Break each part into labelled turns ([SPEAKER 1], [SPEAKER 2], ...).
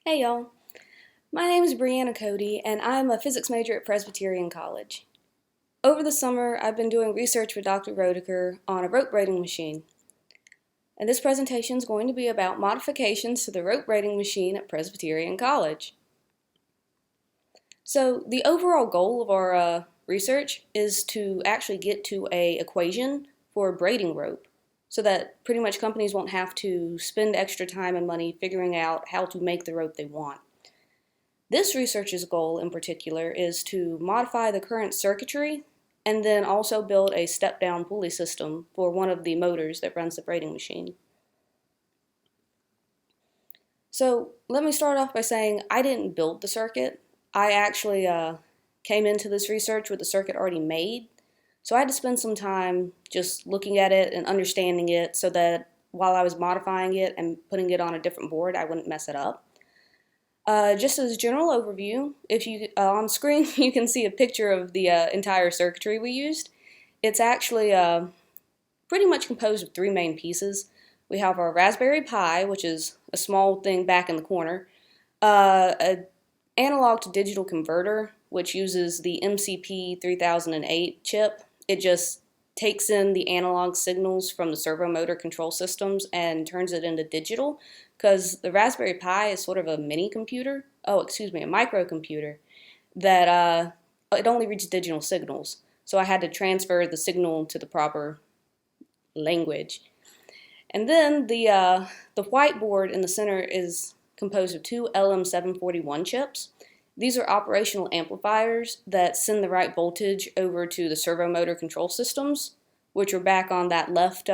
[SPEAKER 1] Hey y'all, my name is Briana Cody and I'm a physics major at Presbyterian College. Over the summer, I've been doing research with Dr. Roediger on a rope braiding machine. And this presentation is going to be about modifications to the rope braiding machine at Presbyterian College. So the overall goal of our research is to actually get to an equation for braiding rope so that pretty much companies won't have to spend extra time and money figuring out how to make the rope they want. This research's goal in particular is to modify the current circuitry and then also build a step-down pulley system for one of the motors that runs the braiding machine. So let me start off by saying I didn't build the circuit. I actually came into this research with the circuit already made, so I had to spend some time just looking at it and understanding it so that while I was modifying it and putting it on a different board, I wouldn't mess it up. Just as a general overview, if you on screen you can see a picture of the entire circuitry we used. It's actually pretty much composed of three main pieces. We have our Raspberry Pi, which is a small thing back in the corner, an analog to digital converter, which uses the MCP 3008 chip. It just takes in the analog signals from the servo motor control systems and turns it into digital, because the Raspberry Pi is sort of a mini computer, a microcomputer, that it only reads digital signals. So I had to transfer the signal to the proper language. And then the whiteboard in the center is composed of two LM741 chips. These are operational amplifiers that send the right voltage over to the servo motor control systems, which are back on that left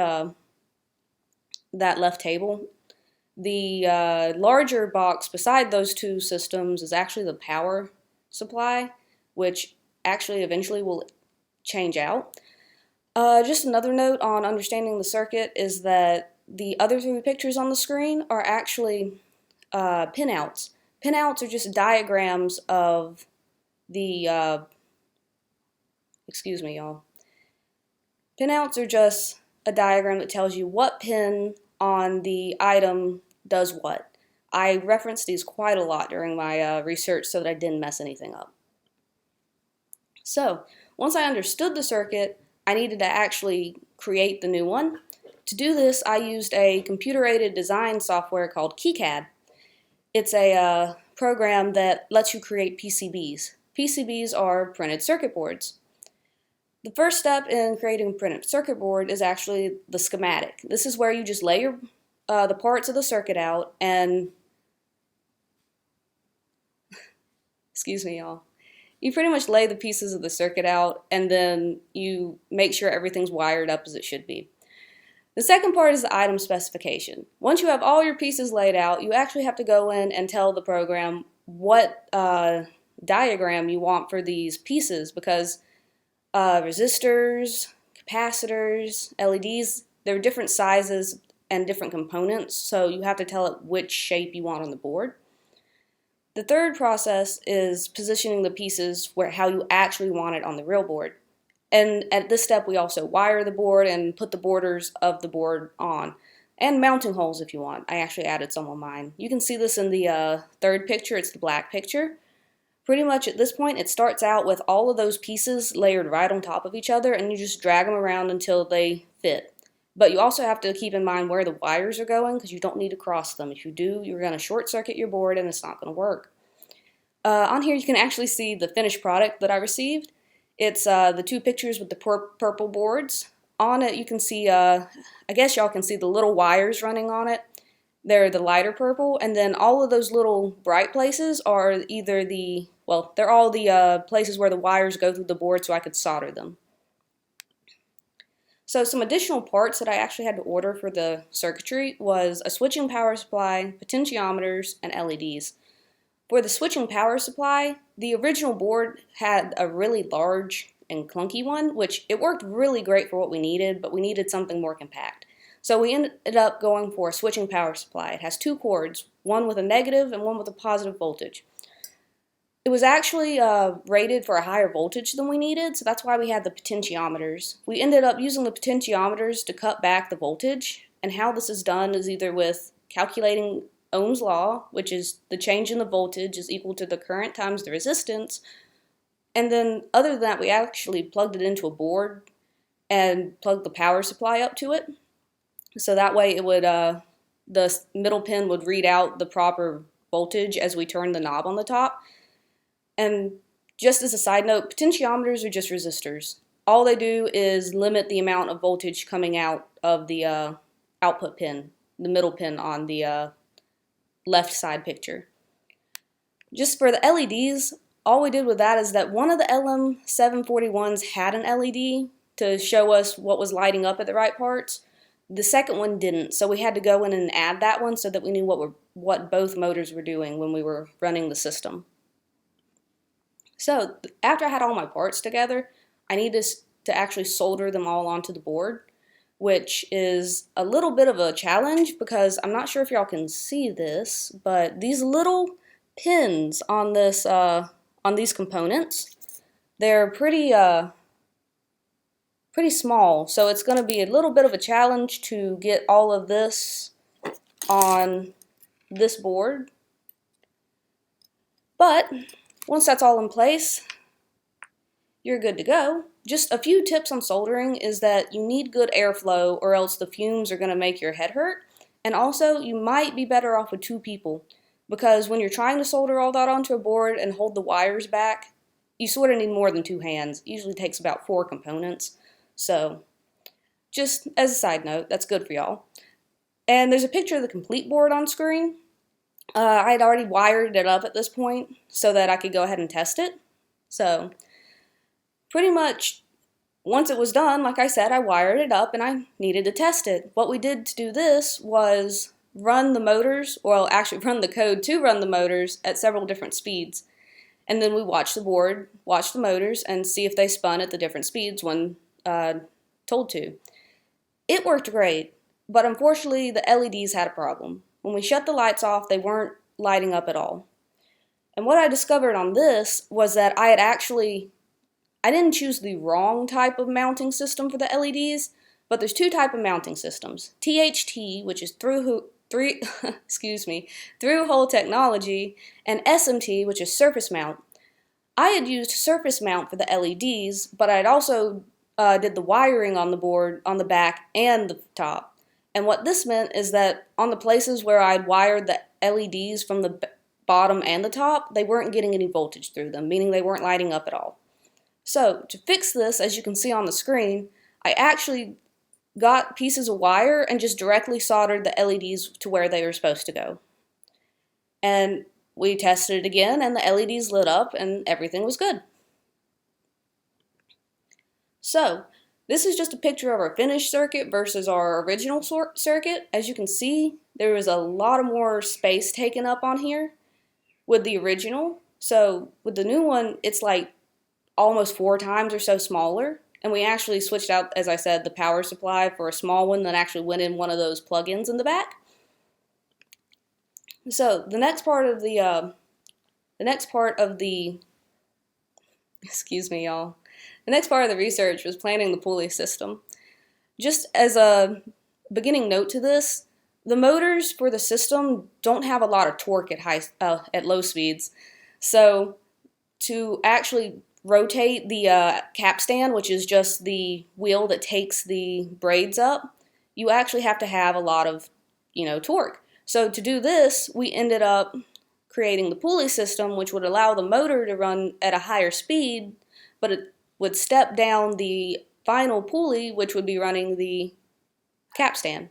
[SPEAKER 1] table. The larger box beside those two systems is actually the power supply, which actually eventually will change out. Just another note on understanding the circuit is that the other three pictures on the screen are actually pinouts. Pinouts are just diagrams of the, excuse me y'all. Pinouts are just a diagram that tells you what pin on the item does what. I referenced these quite a lot during my research so that I didn't mess anything up. So, once I understood the circuit, I needed to actually create the new one. To do this, I used a computer-aided design software called KiCad. It's a program that lets you create PCBs. PCBs are printed circuit boards. The first step in creating a printed circuit board is actually the schematic. This is where you just lay the parts of the circuit out and, excuse me y'all, you pretty much lay the pieces of the circuit out and then you make sure everything's wired up as it should be. The second part is the item specification. Once you have all your pieces laid out, you actually have to go in and tell the program what diagram you want for these pieces, because resistors, capacitors, LEDs, they're different sizes and different components, so you have to tell it which shape you want on the board. The third process is positioning the pieces how you actually want it on the real board. And at this step, we also wire the board and put the borders of the board on. And mounting holes if you want. I actually added some on mine. You can see this in the third picture. It's the black picture. Pretty much at this point, it starts out with all of those pieces layered right on top of each other, and you just drag them around until they fit. But you also have to keep in mind where the wires are going, because you don't need to cross them. If you do, you're going to short circuit your board and it's not going to work. On here, you can actually see the finished product that I received. It's the two pictures with the purple boards. On it, you can see, I guess y'all can see the little wires running on it. They're the lighter purple, and then all of those little bright places are either they're all the places where the wires go through the board so I could solder them. So some additional parts that I actually had to order for the circuitry was a switching power supply, potentiometers, and LEDs. For the switching power supply, the original board had a really large and clunky one, which it worked really great for what we needed, but we needed something more compact. So we ended up going for a switching power supply. It has two cords, one with a negative and one with a positive voltage. It was actually rated for a higher voltage than we needed, so that's why we had the potentiometers. We ended up using the potentiometers to cut back the voltage, and how this is done is either with calculating Ohm's law, which is the change in the voltage is equal to the current times the resistance. And then other than that, we actually plugged it into a board and plugged the power supply up to it. So that way it would, the middle pin would read out the proper voltage as we turn the knob on the top. And just as a side note, potentiometers are just resistors. All they do is limit the amount of voltage coming out of the output pin, the middle pin on the left side picture. Just for the LEDs, all we did with that is that one of the LM741s had an LED to show us what was lighting up at the right parts. The second one didn't, so we had to go in and add that one so that we knew what both motors were doing when we were running the system. So after I had all my parts together, I needed to actually solder them all onto the board, which is a little bit of a challenge because I'm not sure if y'all can see this, but these little pins on this on these components, they're pretty small, so it's going to be a little bit of a challenge to get all of this on this board. But once that's all in place, you're good to go. Just a few tips on soldering is that you need good airflow or else the fumes are going to make your head hurt. And also, you might be better off with 2 people because when you're trying to solder all that onto a board and hold the wires back, you sort of need more than 2 hands. It usually takes about 4 components. So, just as a side note, that's good for y'all. And there's a picture of the complete board on screen. I had already wired it up at this point so that I could go ahead and test it. So, pretty much, once it was done, like I said, I wired it up and I needed to test it. What we did to do this was run the motors, or actually run the code to run the motors at several different speeds. And then we watched the board, watched the motors, and see if they spun at the different speeds when told to. It worked great, but unfortunately the LEDs had a problem. When we shut the lights off, they weren't lighting up at all. And what I discovered on this was that I didn't choose the wrong type of mounting system for the LEDs, but there's 2 types of mounting systems. THT, which is through-hole technology, and SMT, which is surface mount. I had used surface mount for the LEDs, but I'd also did the wiring on the board, on the back, and the top. And what this meant is that on the places where I'd wired the LEDs from the bottom and the top, they weren't getting any voltage through them, meaning they weren't lighting up at all. So to fix this, as you can see on the screen, I actually got pieces of wire and just directly soldered the LEDs to where they were supposed to go. And we tested it again, and the LEDs lit up, and everything was good. So, this is just a picture of our finished circuit versus our original circuit. As you can see, there was a lot more space taken up on here with the original. So, with the new one, it's like almost 4 times or so smaller. And we actually switched out, as I said, the power supply for a small one that actually went in one of those plug-ins in the back. So, the next part of the excuse me, y'all. The next part of the research was planning the pulley system. Just as a beginning note to this, the motors for the system don't have a lot of torque at low speeds. So to actually rotate the capstan, which is just the wheel that takes the braids up, you actually have to have a lot of, torque. So to do this, we ended up creating the pulley system, which would allow the motor to run at a higher speed, but it would step down the final pulley, which would be running the capstan.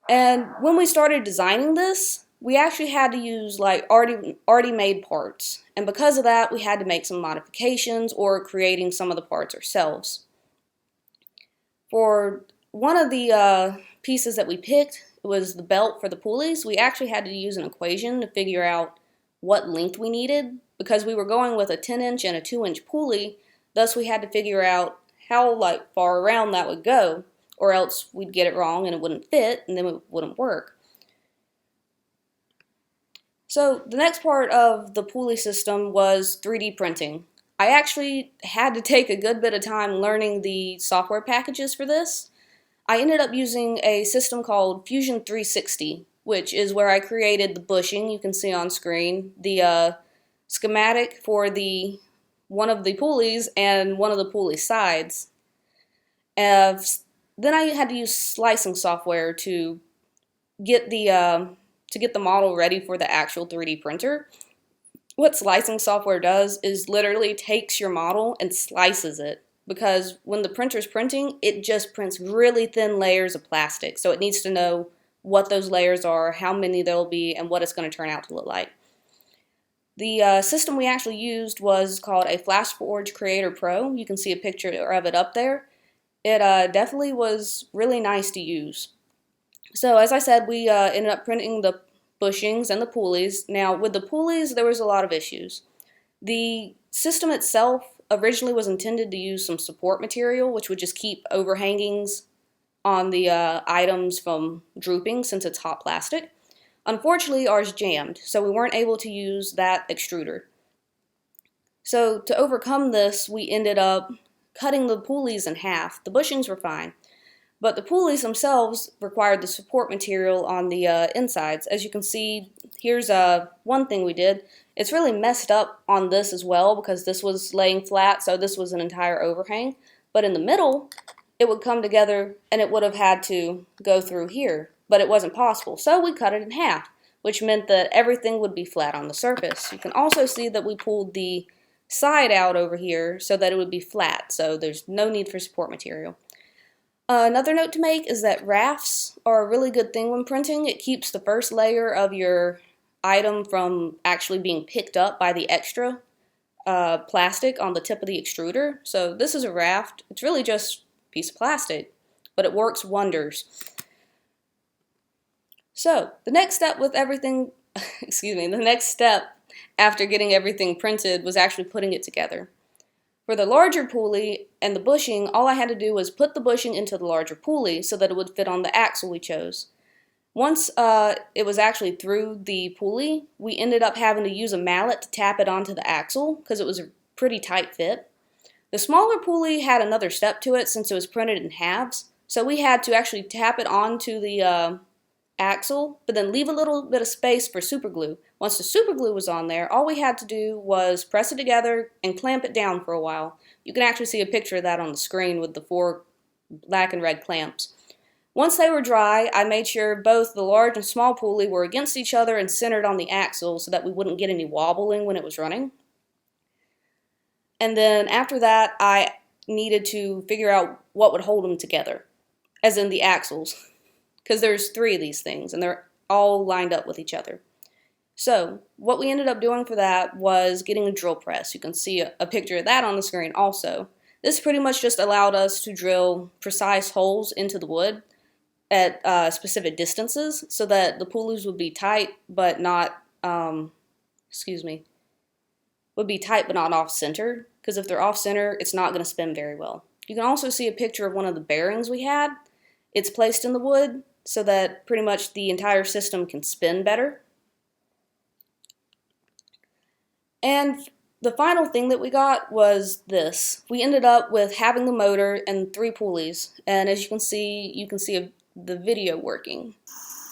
[SPEAKER 1] And when we started designing this, we actually had to use like already made parts. And because of that, we had to make some modifications or creating some of the parts ourselves. For one of the pieces that we picked, it was the belt for the pulleys. We actually had to use an equation to figure out what length we needed because we were going with a 10-inch and a 2-inch pulley. Thus, we had to figure out how far around that would go, or else we'd get it wrong and it wouldn't fit, and then it wouldn't work. So the next part of the pulley system was 3D printing. I actually had to take a good bit of time learning the software packages for this. I ended up using a system called Fusion 360, which is where I created the bushing you can see on screen, the schematic for one of the pulleys and one of the pulley sides. Then I had to use slicing software to get the model ready for the actual 3D printer. What slicing software does is literally takes your model and slices it, because when the printer's printing, it just prints really thin layers of plastic, so it needs to know what those layers are, how many there'll be, and what it's going to turn out to look like. The system we actually used was called a FlashForge Creator Pro. You can see a picture of it up there. It definitely was really nice to use. So as I said, we ended up printing the bushings and the pulleys. Now with the pulleys, there was a lot of issues. The system itself originally was intended to use some support material, which would just keep overhangings on the items from drooping since it's hot plastic. Unfortunately, ours jammed, so we weren't able to use that extruder. So to overcome this, we ended up cutting the pulleys in half. The bushings were fine, but the pulleys themselves required the support material on the insides. As you can see, here's one thing we did. It's really messed up on this as well because this was laying flat, so this was an entire overhang. But in the middle, it would come together and it would have had to go through here, but it wasn't possible. So we cut it in half, which meant that everything would be flat on the surface. You can also see that we pulled the side out over here so that it would be flat, so there's no need for support material. Another note to make is that rafts are a really good thing when printing. It keeps the first layer of your item from actually being picked up by the extra plastic on the tip of the extruder. So this is a raft. It's really just a piece of plastic, but it works wonders. So the next step with everything, the next step after getting everything printed was actually putting it together. For the larger pulley and the bushing, all I had to do was put the bushing into the larger pulley so that it would fit on the axle we chose. Once it was actually through the pulley, we ended up having to use a mallet to tap it onto the axle because it was a pretty tight fit. The smaller pulley had another step to it since it was printed in halves, so we had to actually tap it onto the axle, but then leave a little bit of space for super glue. Once the super glue was on there, all we had to do was press it together and clamp it down for a while. You can actually see a picture of that on the screen with the 4 black and red clamps. Once they were dry, I made sure both the large and small pulley were against each other and centered on the axle so that we wouldn't get any wobbling when it was running. And then after that, I needed to figure out what would hold them together, as in the axles, because there's 3 of these things and they're all lined up with each other. So what we ended up doing for that was getting a drill press. You can see a picture of that on the screen also. This pretty much just allowed us to drill precise holes into the wood at specific distances so that the pulleys would be tight but not, would be tight but not off-center, because if they're off-center, it's not going to spin very well. You can also see a picture of one of the bearings we had. It's placed in the wood so that pretty much the entire system can spin better. And the final thing that we got was this. We ended up with having the motor and 3 pulleys, and as you can see the video working.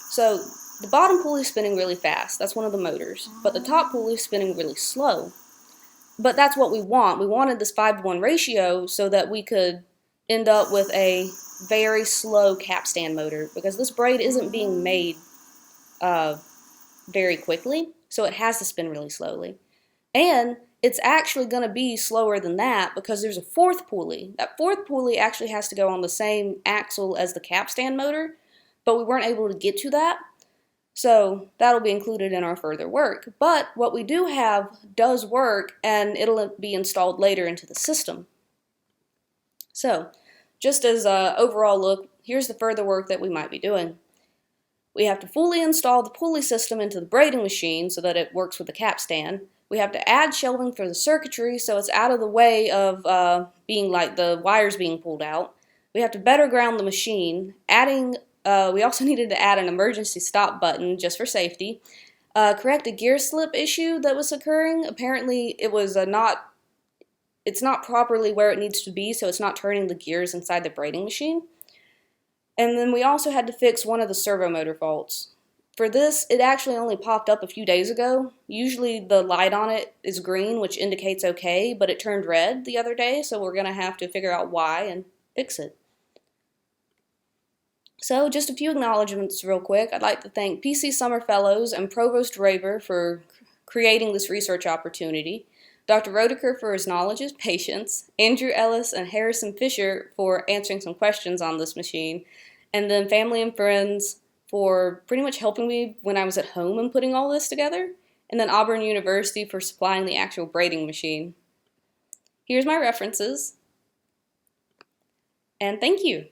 [SPEAKER 1] So the bottom pulley is spinning really fast. That's one of the motors, but the top pulley is spinning really slow. But that's what we want. We wanted this 5-to-1 ratio so that we could end up with a very slow capstan motor, because this braid isn't being made very quickly, so it has to spin really slowly. And it's actually going to be slower than that because there's a 4th pulley. That 4th pulley actually has to go on the same axle as the capstan motor, but we weren't able to get to that, so that'll be included in our further work. But what we do have does work, and it'll be installed later into the system. So just as an overall look, here's the further work that we might be doing. We have to fully install the pulley system into the braiding machine so that it works with the capstan. We have to add shelving for the circuitry so it's out of the way of being like the wires being pulled out. We have to better ground the machine. We also needed to add an emergency stop button just for safety. Correct a gear slip issue that was occurring. Apparently it was it's not properly where it needs to be, so it's not turning the gears inside the braiding machine. And then we also had to fix one of the servo motor faults. For this, it actually only popped up a few days ago. Usually the light on it is green, which indicates okay, but it turned red the other day, so we're going to have to figure out why and fix it. So just a few acknowledgments real quick. I'd like to thank PC Summer Fellows and Provost Raber for creating this research opportunity, Dr. Rodeker for his knowledge and patience, Andrew Ellis and Harrison Fisher for answering some questions on this machine, and then family and friends for pretty much helping me when I was at home and putting all this together, and then Auburn University for supplying the actual braiding machine. Here's my references, and thank you.